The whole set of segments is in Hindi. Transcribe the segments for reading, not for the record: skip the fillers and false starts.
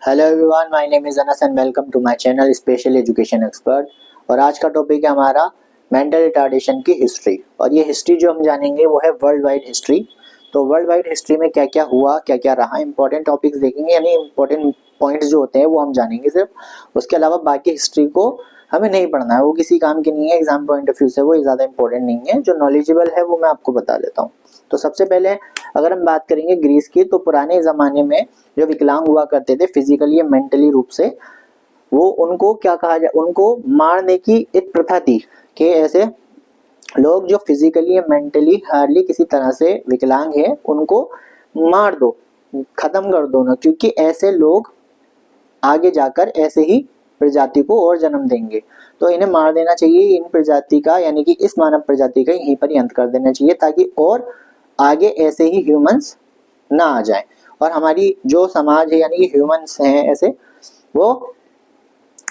Hello everyone, my name is Anas and welcome to my channel special education expert. और आज का टॉपिक है हमारा मेंटल रिटार्डेशन की हिस्ट्री। और ये हिस्ट्री जो हम जानेंगे वो है वर्ल्ड वाइड हिस्ट्री। तो वर्ल्ड वाइड हिस्ट्री में क्या क्या हुआ, क्या क्या रहा, इंपॉर्टेंट टॉपिक्स देखेंगे, यानी इंपॉर्टेंट पॉइंट्स जो होते हैं वो हम जानेंगे सिर्फ। उसके अलावा बाकी हिस्ट्री को हमें नहीं पढ़ना है, वो किसी काम की नहीं है, एग्जाम पॉइंट ऑफ व्यू से वो ज़्यादा इंपॉर्टेंट नहीं है। जो नॉलेजेबल है वो मैं आपको बता देता हूँ। तो सबसे पहले अगर हम बात करेंगे ग्रीस की, तो पुराने ज़माने में जो विकलांग हुआ करते थे फिजिकली या मेंटली रूप से, वो उनको क्या कहा जाए, उनको मारने की एक प्रथा थी कि ऐसे लोग जो फिजिकली या मेंटली हार्डली किसी तरह से विकलांग है उनको मार दो, खत्म कर दो ना, क्योंकि ऐसे लोग आगे जाकर ऐसे ही प्रजाति को और जन्म देंगे। तो इन्हें मार देना चाहिए, इन प्रजाति का यानी कि इस मानव प्रजाति का यहीं पर ही अंत कर देना चाहिए, ताकि और आगे ऐसे ही ह्यूमंस ना आ जाए और हमारी जो समाज है यानी कि ह्यूमंस हैं ऐसे, वो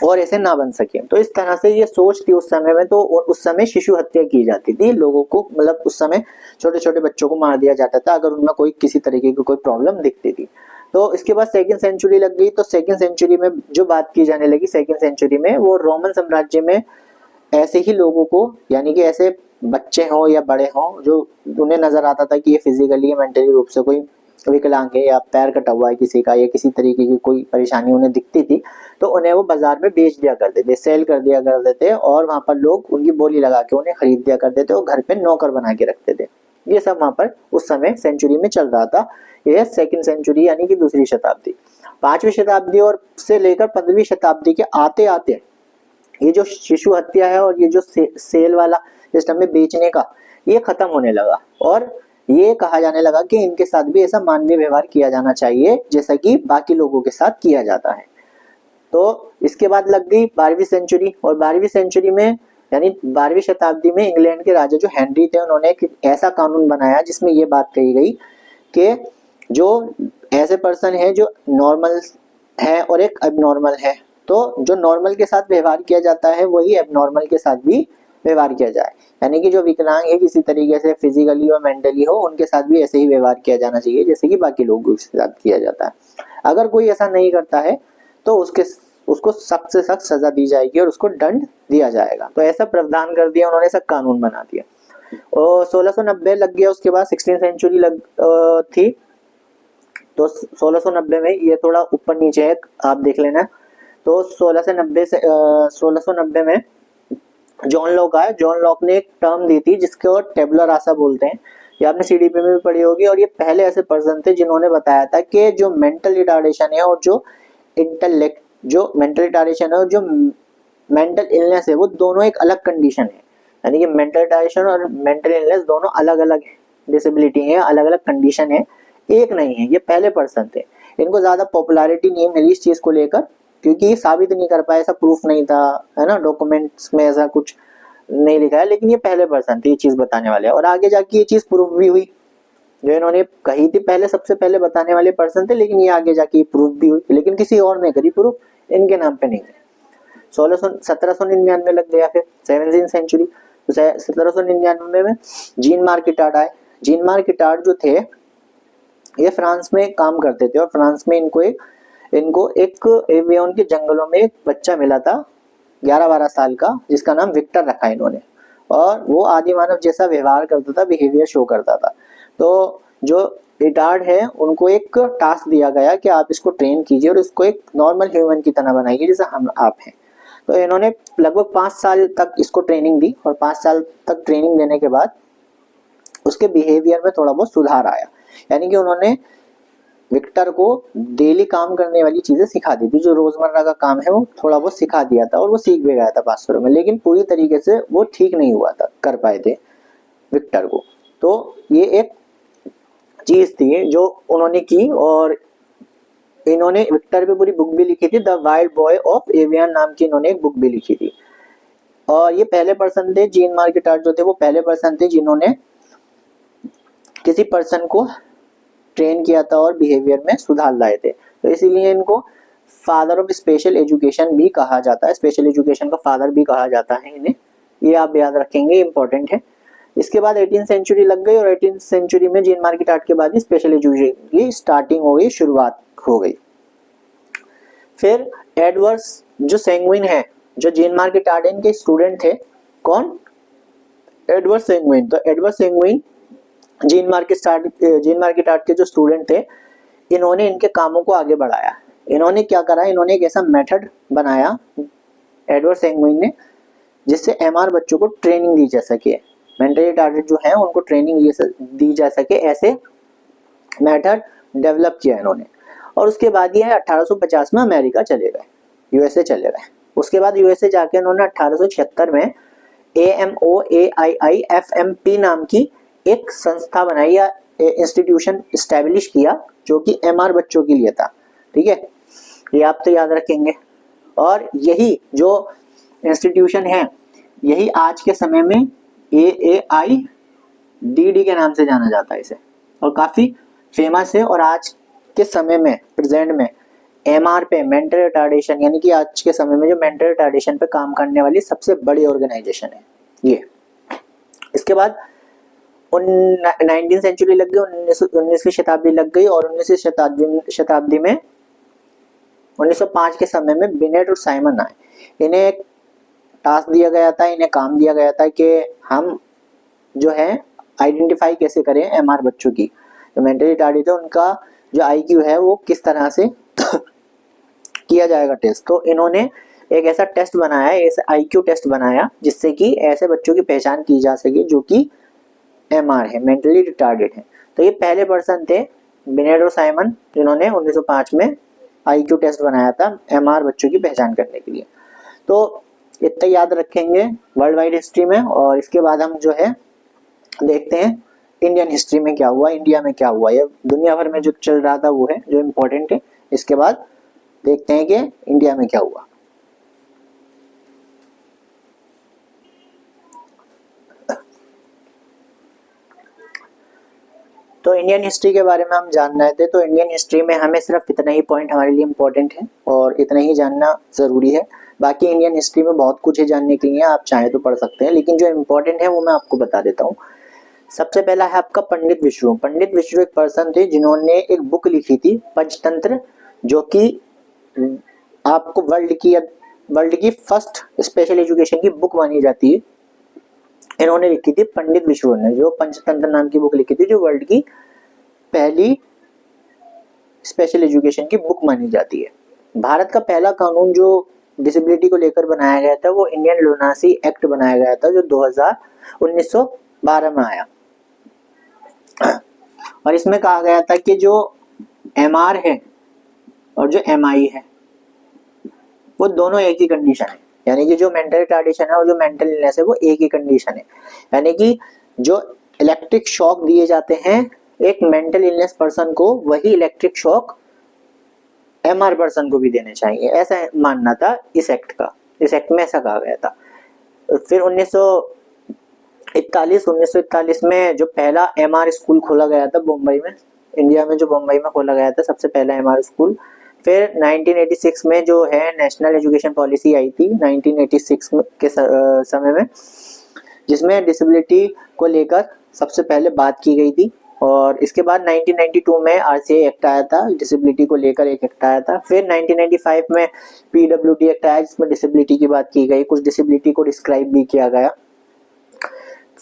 और ऐसे ना बन सके। तो इस तरह से ये सोच थी उस समय में। तो उस समय शिशु हत्या की जाती थी, लोगों को मतलब उस समय छोटे छोटे बच्चों को मार दिया जाता था अगर उनमें कोई किसी तरीके की कोई प्रॉब्लम दिखती थी। तो इसके बाद सेकंड सेंचुरी लग गई। तो सेकंड सेंचुरी में जो बात की जाने लगी, सेकंड सेंचुरी में वो रोमन साम्राज्य में ऐसे ही लोगों को, यानी कि ऐसे बच्चे हों या बड़े हों जो उन्हें नजर आता था कि ये फिजिकली या मेंटली रूप से कोई विकलांग है या पैर कटा हुआ है किसी का या किसी तरीके की कोई परेशानी उन्हें दिखती थी, तो उन्हें वो बाजार में बेच दिया करते थे, सेल कर दिया करते थे, और वहां पर लोग उनकी बोली लगा के उन्हें खरीद दिया करते थे और घर पे नौकर बना के रखते थे। ये सब वहां पर उस समय सेंचुरी में चल रहा था। यह सेकंड सेंचुरी यानी कि दूसरी शताब्दी। 5वीं शताब्दी और से लेकर 15वीं शताब्दी के आते आते ये जो शिशु हत्या है और ये जो सेल वाला सिस्टम में बेचने का, ये खत्म होने लगा और ये कहा जाने लगा कि इनके साथ भी ऐसा मानवीय व्यवहार किया जाना चाहिए जैसा कि बाकी लोगों के साथ किया जाता है। तो इसके बाद लग गई 12वीं सेंचुरी। और 12वीं सेंचुरी में यानी 12वीं शताब्दी में इंग्लैंड के राजा जो हेनरी थे, उन्होंने एक ऐसा कानून बनाया जिसमें ये बात कही गई कि जो ऐसे पर्सन है जो नॉर्मल है और एक एबनॉर्मल है, तो जो नॉर्मल के साथ व्यवहार किया जाता है वही एबनॉर्मल के साथ भी व्यवहार किया जाए। यानी कि जो विकलांग है किसी तरीके से फिजिकली और मेंटली हो, उनके साथ भी ऐसे ही व्यवहार किया जाना चाहिए जैसे कि बाकी लोगों के साथ किया जाता है। अगर कोई ऐसा नहीं करता है तो उसको सख्त से सख्त सजा दी जाएगी और उसको दंड दिया जाएगा। तो ऐसा प्रावधान कर दिया उन्होंने, ऐसा कानून बना दिया। और 1690 लग गया। उसके बाद 16th सेंचुरी थी। तो 1690 में ये थोड़ा ऊपर नीचे है, आप देख लेना। तो 1690 में जॉन लॉक आया। जॉन लॉक ने एक टर्म दी थी जिसको टेबुला रासा बोलते हैं। ये आपने सीडीपी में भी पढ़ी होगी। और ये पहले ऐसे पर्सन थे जिन्होंने बताया था कि जो मेंटल रिटार्डेशन है और जो इंटेलेक्ट, जो मेंटल रिटार्डेशन है और जो मेंटल इलनेस है, वो दोनों एक अलग कंडीशन है। यानी कि मेंटल रिटार्डेशन और मेंटल इलनेस दोनों अलग अलग डिसेबिलिटी है, अलग अलग कंडीशन है, एक नहीं है। ये पहले पर्सन थे। इनको ज्यादा पॉपुलैरिटी नहीं मिली इस चीज को लेकर, क्योंकि ये साबित नहीं कर पाए, ऐसा प्रूफ नहीं था, है ना, डॉक्यूमेंट्स में ऐसा कुछ नहीं लिखा है। लेकिन ये पहले पर्सन थे ये चीज बताने वाले, और आगे जाके ये चीज प्रूफ भी हुई। जो इन्होंने कही थी पहले, सबसे पहले बताने वाले पर्सन थे, लेकिन ये आगे जाके प्रूफ भी हुई, लेकिन किसी और ने करी प्रूफ, इनके नाम पे नहीं है। 1799 लग गया। फिर 17th सेंचुरी। तो 1799 में जीन मार्क इटार्ड आए। जीन मार्क इटार्ड जो थे ये फ्रांस में काम करते थे, और फ्रांस में इनको एक एवियन के जंगलों में एक बच्चा मिला था 11-12 साल का, जिसका नाम विक्टर रखा इन्होंने। और वो आदि मानव जैसा व्यवहार करता था, बिहेवियर शो करता था। तो जो रिटार्ड है उनको एक टास्क दिया गया कि आप इसको ट्रेन कीजिए और इसको एक नॉर्मल ह्यूमन की तरह बनाइए जैसे हम आप हैं। तो इन्होंने लगभग 5 साल तक इसको ट्रेनिंग दी, और 5 साल तक ट्रेनिंग देने के बाद उसके बिहेवियर में थोड़ा बहुत सुधार आया। यानी कि उन्होंने विक्टर को डेली काम करने वाली चीजें सिखा दी थी, जो रोजमर्रा का काम है वो थोड़ा बहुत सिखा दिया था, और वो सीख भी गया था 500 में। लेकिन पूरी तरीके से वो ठीक नहीं हुआ था, कर पाए थे विक्टर को। तो ये एक चीज थी जो उन्होंने की। और इन्होंने विक्टर पे पूरी बुक भी लिखी थी, the wild boy of avian नाम की इन्होंने एक बुक भी लिखी थी। और ये पहले पर्सन थे, जीन मार्क इटार्ड जो थे वो पहले पर्सन थे जिन्होंने किसी पर्सन को ट्रेन किया था और बिहेवियर में सुधार लाए थे। तो इसीलिए इनको फादर ऑफ स्पेशल एजुकेशन भी कहा जाता है, स्पेशल एजुकेशन का फादर भी कहा जाता है इन्हें। ये आप याद रखेंगे, इंपॉर्टेंट है। इसके बाद 18th सेंचुरी लग गई, और 18th सेंचुरी में जीन मार्क इटार्ड के बाद ही स्पेशल एजुकेशन की स्टार्टिंग हो गई, शुरुआत हो गई। फिर एडवर्ड जो सेंगविन है, जो जीन मार्क इटार्डिन के स्टूडेंट थे, कौन? Edward Seguin. तो Edward Seguin Jean Marc Itard के जो स्टूडेंट थे, इन्होंने इनके कामों को आगे बढ़ाया। इन्होंने क्या करा, इन्होंने एक ऐसा मेथड बनाया एडवर्ड सेंगविन ने, जिससे एमआर बच्चों को ट्रेनिंग दी जा सके, मेंटली रिटार्डेड जो है उनको ट्रेनिंग दी जा सके, ऐसे मेथड डेवलप किया इन्होंने। और उसके बाद ये 1850 में अमेरिका चले गए, यूएसए चले गए। उसके बाद यूएसए जाके इन्होंने 1876 में AMOAIIFMP नाम की एक संस्था बनाई या इंस्टीट्यूशन स्टैब्लिश किया, जो कि एमआर बच्चों के लिए था। ठीक है, ये आप तो याद रखेंगे। और यही जो इंस्टीट्यूशन है, यही आज के समय में AAIDD के नाम से जाना जाता है इसे, और काफी फेमस है। और आज के समय में, प्रेजेंट में एमआर पे, मेंटल रिटार्डेशन, यानी कि आज के समय में जो मेंटल रिटार्डेशन पे काम करने वाली सबसे बड़ी ऑर्गेनाइजेशन है ये। इसके बाद 19वीं सेंचुरी लग गई, 19वीं शताब्दी लग गई, और 19वीं शताब्दी में 1905 के समय में बिनेट और साइमन आए। इन्हें एक टास्क दिया गया था, इन्हें काम दिया गया था कि हम जो है आइडेंटिफाई कैसे करें एमआर बच्चों की, जो मेंटली रिटार्डेड है उनका जो आईक्यू है वो किस तरह से किया जाएगा टेस्ट। तो इन्होंने एक ऐसा टेस्ट बनाया, ऐसा आईक्यू टेस्ट बनाया, जिससे कि ऐसे बच्चों की पहचान की जा सके जो कि एमआर है, मेंटली रिटार्डेड है। तो ये पहले पर्सन थे बिनेट और साइमन, जिन्होंने 1905 में आईक्यू टेस्ट बनाया था एमआर बच्चों की पहचान करने के लिए। तो इतना याद रखेंगे वर्ल्ड वाइड हिस्ट्री में। और इसके बाद हम जो है देखते हैं इंडियन हिस्ट्री में क्या हुआ, इंडिया में क्या हुआ, ये दुनिया भर में जो चल रहा था वो है जो इम्पोर्टेंट है। इसके बाद देखते हैं कि इंडिया में क्या हुआ। तो इंडियन हिस्ट्री के बारे में हम जान रहे थे। तो इंडियन हिस्ट्री में हमें सिर्फ इतना ही पॉइंट हमारे लिए इम्पोर्टेंट है और इतना ही जानना जरूरी है। बाकी इंडियन हिस्ट्री में बहुत कुछ है जानने के लिए, आप चाहे तो पढ़ सकते हैं, लेकिन जो इम्पोर्टेंट है वो मैं आपको बता देता हूँ। सबसे पहला है आपका पंडित विष्णु। पंडित विष्णु एक पर्सन थे जिन्होंने एक बुक लिखी थी पंचतंत्र, जो कि आपको वर्ल्ड की फर्स्ट स्पेशल एजुकेशन की बुक मानी जाती है। इन्होंने लिखी थी पंडित विष्णु ने, जो पंचतंत्र नाम की बुक लिखी थी, जो वर्ल्ड की पहली स्पेशल एजुकेशन की बुक मानी जाती है। भारत का पहला कानून जो डिसेबिलिटी को लेकर बनाया गया था वो इंडियन लुनासी एक्ट बनाया गया था, जो 1912 में आया। और इसमें कहा गया था कि जो एमआर है और जो एमआई है वो दोनों एक ही कंडीशन है, यानी कि जो मेंटल रिटार्डेशन है और जो मेंटल इलनेस है वो एक ही कंडीशन है। यानी कि जो इलेक्ट्रिक शॉक दिए जाते हैं एक मेंटल इलनेस पर्सन को, वही इलेक्ट्रिक शॉक एमआर पर्सन को भी देने चाहिए, ऐसा मानना था इस एक्ट का। इस एक्ट में ऐसा कहा गया था। फिर 1941 में जो पहला एमआर स्कूल खोला गया था बम्बई में, इंडिया में जो बम्बई में खोला गया था सबसे पहला एमआर स्कूल। फिर 1986 में जो है नेशनल एजुकेशन पॉलिसी आई थी 1986 के समय में, जिसमें डिसेबिलिटी को लेकर सबसे पहले बात की गई थी। और इसके बाद 1992 में आरसीआई एक्ट आया था, डिसेबिलिटी को लेकर एक एक्ट आया था। फिर 1995 में पीडब्ल्यूडी एक्ट आया, जिसमें डिसेबिलिटी की बात की गई, कुछ डिसेबिलिटी को डिस्क्राइब भी किया गया।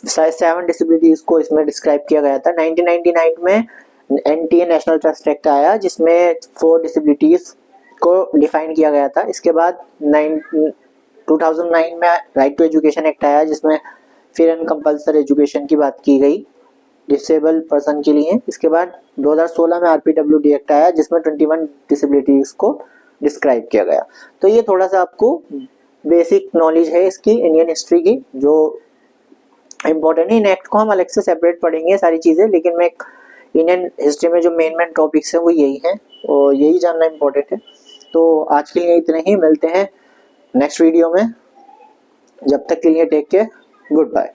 7 डिसेबिलिटीज को इसमें डिस्क्राइब किया गया था। 1999 में एनटीए नेशनल ट्रस्ट एक्ट आया, जिसमें 4 डिसेबिलिटीज को डिफाइन किया गया था। इसके बाद 2009 में राइट टू एजुकेशन एक्ट आया, जिसमें फ्री एंड कंपल्सरी एजुकेशन की बात की गई डिसेबल पर्सन के लिए। इसके बाद 2016 में आरपीडब्ल्यूडी एक्ट आया, जिसमें 21 डिसेबिलिटीज को डिस्क्राइब किया गया। तो ये थोड़ा सा आपको बेसिक नॉलेज है इसकी इंडियन हिस्ट्री की, जो इम्पोर्टेंट है। इन एक्ट को हम अलग से सेपरेट पढ़ेंगे सारी चीज़ें, लेकिन मैं इंडियन हिस्ट्री में जो मेन टॉपिक्स हैं वो यही हैं और यही जानना इम्पोर्टेंट है। तो आज के लिए इतने ही, मिलते हैं नेक्स्ट वीडियो में। जब तक के लिए टेक केयर, गुड बाय।